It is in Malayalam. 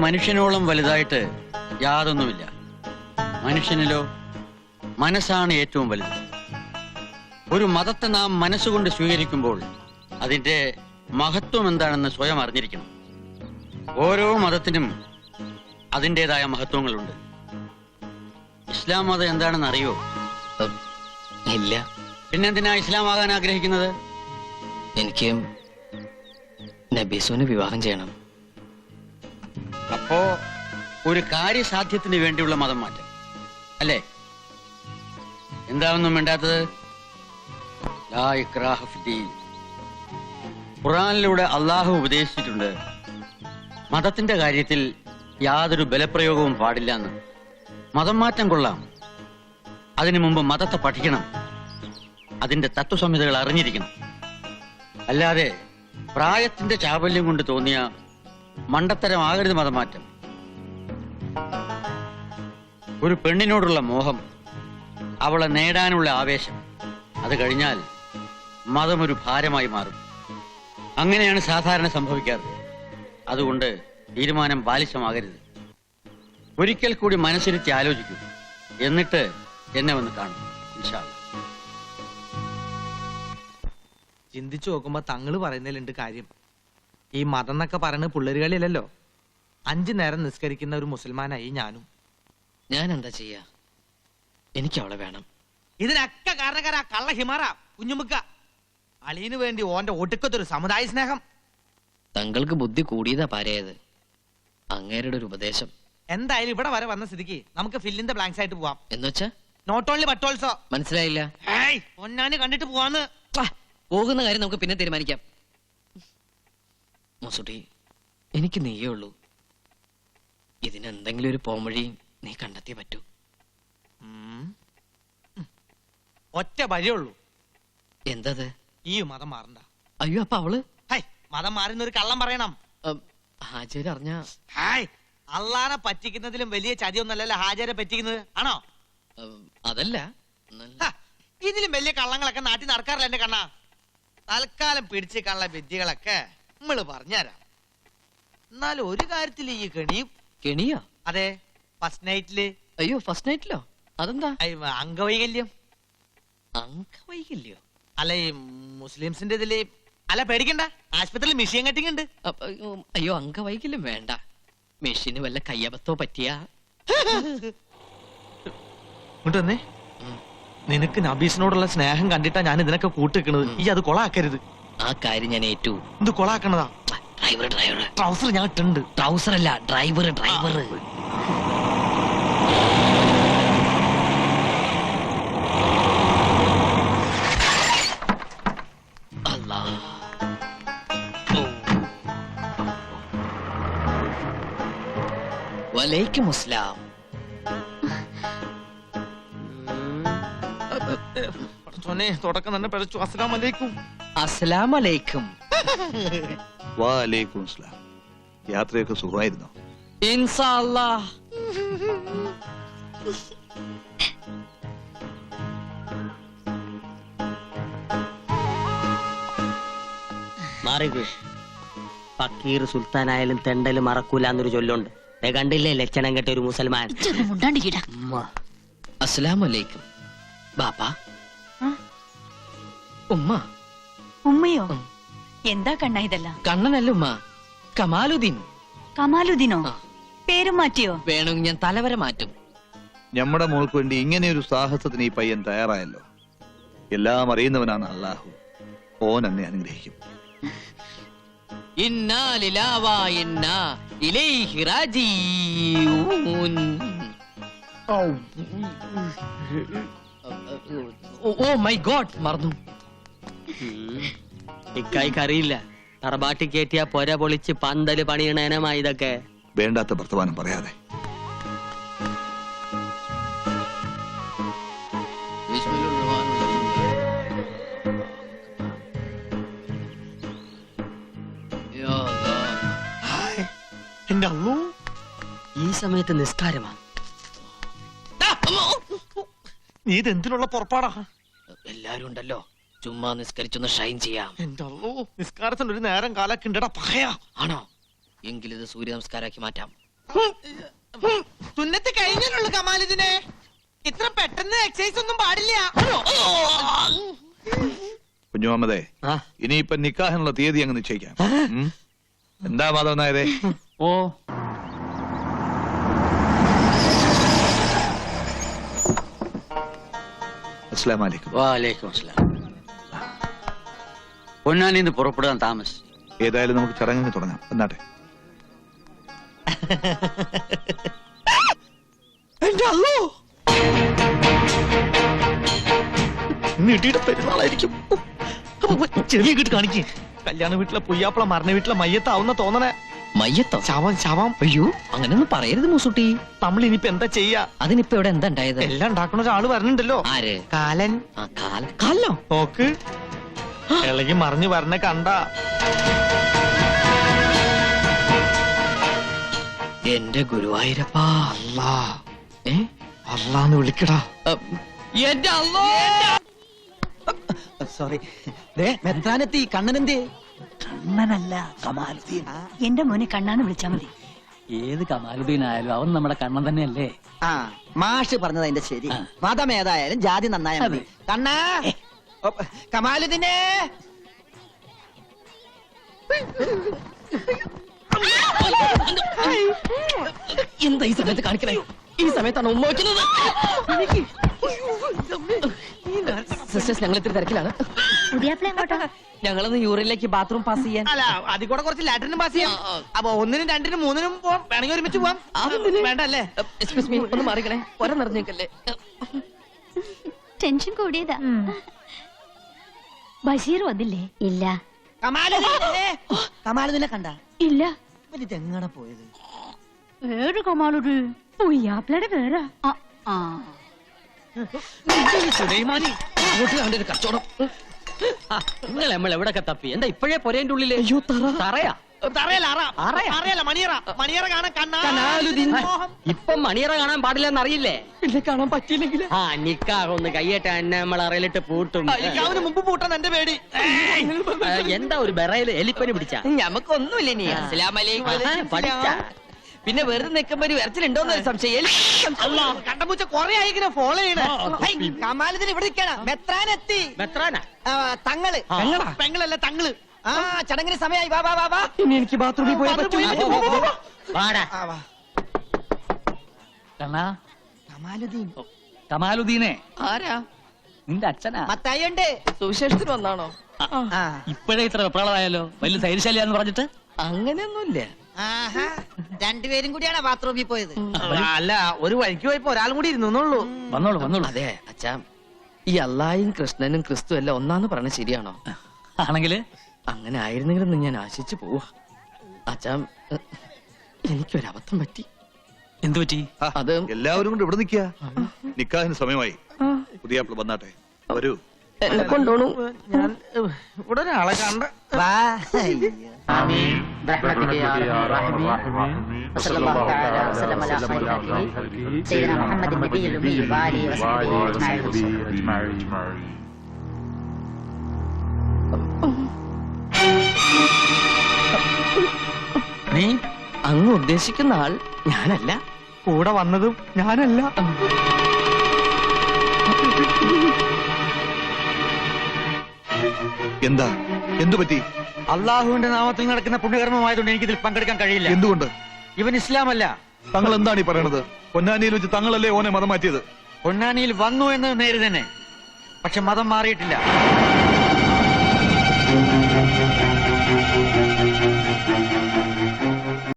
മനുഷ്യനോളം വലുതായിട്ട് യാതൊന്നുമില്ല. മനുഷ്യനിലോ മനസ്സാണ് ഏറ്റവും വലുത്. ഒരു മതത്തെ നാം മനസ്സുകൊണ്ട് സ്വീകരിക്കുമ്പോൾ അതിന്റെ മഹത്വം എന്താണെന്ന് സ്വയം അറിഞ്ഞിരിക്കണം. ഓരോ മതത്തിനും അതിൻ്റെതായ മഹത്വങ്ങളുണ്ട്. ഇസ്ലാം മതം എന്താണെന്ന് അറിയോ? ഇല്ല. പിന്നെന്തിനാ ഇസ്ലാം ആകാൻ ആഗ്രഹിക്കുന്നത്? എനിക്ക് നബീസുവിനെ വിവാഹം ചെയ്യണം. അപ്പോ ഒരു കാര്യസാധ്യത്തിന് വേണ്ടിയുള്ള മതം മാറ്റം അല്ലേ? എന്താണെന്നും വേണ്ടാത്തത്? ലാ ഇക്റാഹ ഫിദ്ദീൻ. ഖുർആനിലൂടെ അള്ളാഹു ഉപദേശിച്ചിട്ടുണ്ട്, മതത്തിന്റെ കാര്യത്തിൽ യാതൊരു ബലപ്രയോഗവും പാടില്ല എന്ന്. മതം മാറ്റം കൊള്ളാം, അതിനു മുമ്പ് മതത്തെ പഠിക്കണം, അതിന്റെ തത്വസംഹിതകൾ അറിഞ്ഞിരിക്കണം. അല്ലാതെ പ്രായത്തിന്റെ ചാബല്യം കൊണ്ട് തോന്നിയ മണ്ടത്തരമാകരുത് മതം മാറ്റം. ഒരു പെണ്ണിനോടുള്ള മോഹം, അവളെ നേടാനുള്ള ആവേശം, അത് കഴിഞ്ഞാൽ മതം ഒരു ഭാരമായി മാറും. അങ്ങനെയാണ് സാധാരണ സംഭവിക്കാറ്. അതുകൊണ്ട് തീരുമാനം ബാലിശമാകരുത്. ഒരിക്കൽ കൂടി മനസ്സിരുത്തി ആലോചിക്കൂ, എന്നിട്ട് എന്നെ വന്ന് കാണും. ഇൻഷാ അല്ലാഹ്. ചിന്തിച്ചു നോക്കുമ്പോ തങ്ങള് പറയുന്നതിലുണ്ട് കാര്യം. ഈ മതം എന്നൊക്കെ പറയുന്നത് പിള്ളേരുകളിലല്ലോ. 5 നേരം നിസ്കരിക്കുന്ന ഒരു മുസൽമാനായി ഞാനും. ഞാൻ എന്താ ചെയ്യാ? എനിക്ക് അവളെ വേണം. ഇതിനൊക്കെ കാരണക്കാരാ കള്ള ഹിമാറ കുഞ്ഞുമുക്ക. അളിയന് വേണ്ടി ഓന്റെ ഒടുക്കത്തൊരു സമുദായ സ്നേഹം. തങ്ങൾക്ക് ബുദ്ധി കൂടിയതാ പാരയത്. അങ്ങേരുടെ ഒരു ഉപദേശം. എന്തായാലും ഇവിടെ വരെ വന്ന സ്ഥിതിക്ക് നമുക്ക് ഫില്ലിന്റെ ബ്ലാങ്ക്സ് ആയിട്ട് പോവാം. എന്നുവെച്ചാ നോട്ട് ഓൺലി ബട്ട് ഓൾസോ. മനസ്സിലായില്ല. പൊന്നാന് കണ്ടിട്ട് പോവാന്ന്. പോകുന്ന കാര്യം നമുക്ക് പിന്നെ തീരുമാനിക്കാം. മുസുട്ടി, എനിക്ക് നീയേ ഉള്ളൂ. ഇതിനെന്തെങ്കിലും ഒരു പോംവഴി നീ കണ്ടെത്തിയേ പറ്റൂ. ഒറ്റ വഴിയുള്ളൂ. എന്തത്? ഈ മതം മാറണ്ട. അയ്യോ, അപ്പൊ അവള് മതം മാറുന്ന ഒരു കള്ളം പറയണം. ഹാജര് അറിഞ്ഞ അള്ളാനെ പറ്റിക്കുന്നതിലും വലിയ ചതിയൊന്നല്ലല്ലോ ഹാജരെ പറ്റിക്കുന്നത്, ആണോ? അതല്ല, ഇതിലും വലിയ കള്ളങ്ങളൊക്കെ നാട്ടിൽ നടക്കാറില്ല എന്റെ കണ്ണാ. തൽക്കാലം പിടിച്ച് കള്ള വിദ്യകളൊക്കെ നമ്മള് പറഞ്ഞുതരാം. എന്നാലും ഒരു കാര്യത്തിൽ ഈ കെണിയോ? അതെ, ഫസ്റ്റ് നൈറ്റില്. അയ്യോ, ഫസ്റ്റ് നൈറ്റിലോ? അതെന്താ? അംഗവൈകല്യം. അംഗവൈകല്യോ? അല്ല, ഈ മുസ്ലിംസിന്റെ ഇതില്. അല്ല, പേടിക്കണ്ട, ആശുപത്രിയിൽ മിഷീൻ കട്ടിങ് ഉണ്ട്. അയ്യോ, അംഗവൈകല്യം വേണ്ട. മെഷീന് വല്ല കയ്യബത്തോ പറ്റിയാ. ഇങ്ങോട്ട് വന്നേ. നിനക്ക് നബീസിനോടുള്ള സ്നേഹം കണ്ടിട്ടാ ഞാൻ ഇതിനൊക്കെ കൂട്ടിക്കുന്നത്. ഈ അത് കൊളാക്കരുത്. ആ കാര്യം ഞാൻ ഏറ്റു. ഇത് കൊളാക്കണതാ. ഡ്രൈവർ ട്രൗസർ ഞാൻ ഇട്ടുണ്ട്. ട്രൗസർ അല്ല, ഡ്രൈവർ. വലൈക്കും അസ്സലാം. തുടക്കം തന്നെ പഴച്ചു. അസ്സലാമു അലൈക്കും. അസ്സലാമു അലൈക്കും. വഅലൈക്കും അസ്സലാം. യാത്രയൊക്കെ സുഖമായിരുന്നോ? ഇൻഷാ അല്ലാഹ്. ഫക്കീർ സുൽത്താനായാലും തെണ്ടല് മറക്കൂല എന്നൊരു ചൊല്ലുണ്ട്. കണ്ടില്ലേ ലക്ഷണം കെട്ട ഒരു മുസൽമാൻ. അസ്സലാമു അലൈക്കും. ബാപ്പാ. ഉമ്മ. ഉമ്മയോ? എന്താ കണ്ണ ഇതെല്ലാം? കണ്ണനല്ല ഉമ്മ, കമാലുദ്ദീൻ. കമാലുദ്ദീനോ? പേരും മാറ്റിയോ? വേണമെങ്കിൽ ഞാൻ തലവരെ മാറ്റും. നമ്മുടെ മോൾക്ക് വേണ്ടി ഇങ്ങനെ ഒരു സാഹസത്തിന് ഈ പയ്യൻ തയ്യാറായല്ലോ. എല്ലാം അറിയുന്നവനാണ് അള്ളാഹു. ഓൻ എന്നെ അനുഗ്രഹിക്കും. ഇന്നാ ലില്ലാഹി വ ഇന്നാ ഇലൈഹി റാജിഊൻ. ഓ മൈ ഗോഡ്, മറന്നു. ഇക്കായിക്ക് അറിയില്ല, തറബാട്ടി കയറ്റിയ പൊര പൊളിച്ച് പന്തല് പണിയണേനമായി ഇതൊക്കെ. വേണ്ടാത്ത വർത്തമാനം പറയാതെ. ഈ സമയത്ത് നിസ്കാരമാണ്. നീ ഇതെന്തിനുള്ള പുറപ്പാടാ? എല്ലാരും ഉണ്ടല്ലോ, ചുമ്മാ നിസ്കരിച്ചൊന്ന് ഷൈൻ ചെയ്യാം. എന്റെ അല്ലോ, നിസ്കാരത്തിന് ഒരു നേരം കാലൊക്കെ ഉണ്ടടാ പകയാ. ആണോ? എങ്കിലിത് സൂര്യ നമസ്കാരാക്കി മാറ്റാം. സുന്നത്ത് കഴിഞ്ഞല്ലോ കമാലിദിനെ. ഇത്ര പെട്ടെന്ന് എക്സസൈസ് ഒന്നും പാടില്ല. കുഞ്ഞുമുഹമ്മദേ, ഇനിയിപ്പൊ നിക്കാഹിനുള്ള തീയതി അങ്ങ് നിശ്ചയിക്കാം. എന്താ മാധവൻ നായരെ? ഓ അസ്സലാമു അലൈക്കും. വാലേക്കും അസ്സലാം. പൊന്നാനിന്ന് പുറപ്പെടാൻ താമസിച്ചു. ഏതായാലും നമുക്ക് ചടങ്ങിന് തുടങ്ങാം. എന്നാട്ടെ. നീട്ടിയുടെ പെരുന്നാളായിരിക്കും. ചെറിയ കിട്ട് കാണിക്കേ. കല്യാണ വീട്ടിലെ പുയ്യാപ്പള മരണ വീട്ടിലെ മയ്യത്താവുന്ന തോന്നണേ. മയ്യത്തോ? ശവം ശവം. അയ്യോ അങ്ങനെയൊന്നും പറയരുത് മൂസുട്ടി. നമ്മൾ ഇനിയിപ്പോ എന്താ ചെയ്യാ? അതിനിപ്പോ ഇവിടെ എന്താ ഉണ്ടായത്? എല്ലാം ഉണ്ടാക്കണ ഒരാള് വരണുണ്ടല്ലോ. ആര്? കാലൻ. ആ കാലോ? നോക്ക്, ഇളകി മറിഞ്ഞു വരണ കണ്ട. എന്റെ ഗുരുവായൂരപ്പാ. അല്ലാ ഏ അല്ലാന്ന് വിളിക്കടാ. എന്റെ അല്ലോ. സോറി. മെത്രാനെത്തി. കണ്ണനെന്തേ? കണ്ണനല്ല, കമാലുദ്ദീൻ. എന്റെ മോനെ കണ്ണാന്ന് വിളിച്ചാ മതി. ഏത് കമാലുദ്ദീൻ ആയാലും അവൻ നമ്മുടെ കണ്ണൻ തന്നെയല്ലേ? ആ മാഷ് പറഞ്ഞത് അതിന്റെ ശരി. മതം ഏതായാലും ജാതി നന്നായ മതി. കണ്ണാ കമാലുദ്ദീനെ. എന്താ ഈ സമയത്ത് കാണിക്കണേ? ഈ സമയത്താണ് ഉമ്മ വയ്ക്കുന്നത്. സിസ്റ്റേഴ്സ്, ഞങ്ങൾ ഇത്തിരി തിരക്കിലാണ്. ഞങ്ങളൊന്ന് യൂറിനിലേക്ക് ബാത്റൂം പാസ് ചെയ്യാൻ. അല്ല, അതിൽ കൂടെ കുറച്ച് ലാറ്ററിനും പാസ് ചെയ്യാം. അപ്പൊ 1-നും 2-നും 3-നും പോവാം. വേണമെങ്കിൽ ഒരുമിച്ച് പോവാം. വേണ്ടല്ലേ? എക്സ്ക്യൂസ് മീ, ഒന്ന് മാറിക്കണേ. ഒര നിറഞ്ഞേക്കല്ലേ. ടെൻഷൻ കൂടിയതാ. ബഷീർ വന്നില്ലേ? ഇല്ല. കമാലുദ്ദീനെ കണ്ട? ഇല്ല. ഇതെങ്ങനെ പോയത്? വേറെ കമാലുദ്ദീൻ പുയ്യാപ്പിളയുടെ പേരാ. സുലൈമാനി. അങ്ങോട്ട് കണ്ട ഒരു കച്ചവടം. നിങ്ങൾ നമ്മൾ എവിടൊക്കെ തപ്പി? എന്താ ഇപ്പോഴേ പൊരേന്റെ ഉള്ളില്? അയ്യോ തറയാ? അറിയാല മണിയറ. മണിയറ കാണാൻ കനാലുദ്ദീൻ. ഇപ്പം മണിയറ കാണാൻ പാടില്ലെന്ന് അറിയില്ലേ? എന്നെ കാണാൻ പറ്റിയില്ലെങ്കിൽ ആ നിക്കാഹൊന്ന് കയ്യേറ്റ എന്നെ നമ്മൾ അറിയിലിട്ട് പൂട്ടും. അവന് മുമ്പ് പൂട്ടാൻ എന്റെ പേടി. എന്താ ഒരു ബെറയില് എലിപ്പനി പിടിച്ച? ഞമ്മക്കൊന്നുമില്ല നീ. പഠിച്ച പിന്നെ വെറുതെ നിൽക്കുമ്പോ ഒരു വിരച്ചിലുണ്ടോന്നൊരു സംശയം. കണ്ടപൂച്ച കൊറേ ആയിങ്ങനെ ഫോളോ ചെയ്യണേ. കമാലുദ്ദീൻ ഇവിടെ നിൽക്കണം. മെത്രാനെത്തി. മെത്രാനാ? തങ്ങള്. പെങ്ങളല്ല തങ്ങള്. ആ ചടങ്ങിന് സമയമായി. വാ വാ വാ വാ. ഇനി എനിക്ക് ബാത്റൂമിൽ പോയി വാടാ. കണ്ണാ കമാലുദ്ദീൻ. കമാലുദ്ദീനെ ആരാ? നിന്റെ അച്ഛനാ? മത്തായി ഉണ്ട്. സുവിശേഷത്തിന് വന്നാണോ? ഇപ്പോഴേ ഇത്ര വെപ്രാളമായാലോ? വലിയ ധൈര്യശാലിയാന്ന് പറഞ്ഞിട്ട്? അങ്ങനെയൊന്നുമില്ല. ആഹാ രണ്ടുപേരും കൂടിയാണ് ബാത്റൂമിൽ പോയത്. അല്ല, ഒരു വഴിക്ക് പോയപ്പോ ഒരാളും കൂടി ഇരുന്നുള്ളൂ. വന്നോളൂ വന്നോളൂ. അതെ അച്ഛാ, ഈ അല്ലായും കൃഷ്ണനും ക്രിസ്തു എല്ലാം ഒന്നാന്ന് പറഞ്ഞ ശരിയാണോ? ആണെങ്കില് അങ്ങനെ ആയിരുന്നെങ്കിലും ഞാൻ ആശിച്ചു പോവാ. അച്ഛാ, എനിക്കൊരബദ്ധം പറ്റി. എന്തു പറ്റി? അത് എല്ലാവരും കൊണ്ട് ഇവിടെ നിൽക്കുക. നിക്കാഹിന് സമയമായി. പുതിയാപ്പിള വന്നാട്ടെ. വരൂ. എന്നെ കൊണ്ടോണു. ഞാൻ ഇവിടെ ഒരാളെ കണ്ട. വാ. നീ അങ്ങ് ഉദ്ദേശിക്കുന്ന ആൾ ഞാനല്ല. കൂടെ വന്നതും ഞാനല്ല. എന്താ? എന്തു പറ്റി? അള്ളാഹുവിന്റെ നാമത്തിൽ നടക്കുന്ന പുണ്യകർമ്മമായതുകൊണ്ട് എനിക്കിതിൽ പങ്കെടുക്കാൻ കഴിയില്ല. എന്തുകൊണ്ട്? ഇവൻ ഇസ്ലാമല്ല. തങ്ങൾ എന്താണ് ഈ പറയണത്? പൊന്നാനിയിൽ വെച്ച് തങ്ങളല്ലേ ഓനെ മതം മാറ്റിയത്? പൊന്നാനിയിൽ വന്നു എന്ന് നേര് തന്നെ, പക്ഷെ മതം മാറിയിട്ടില്ല.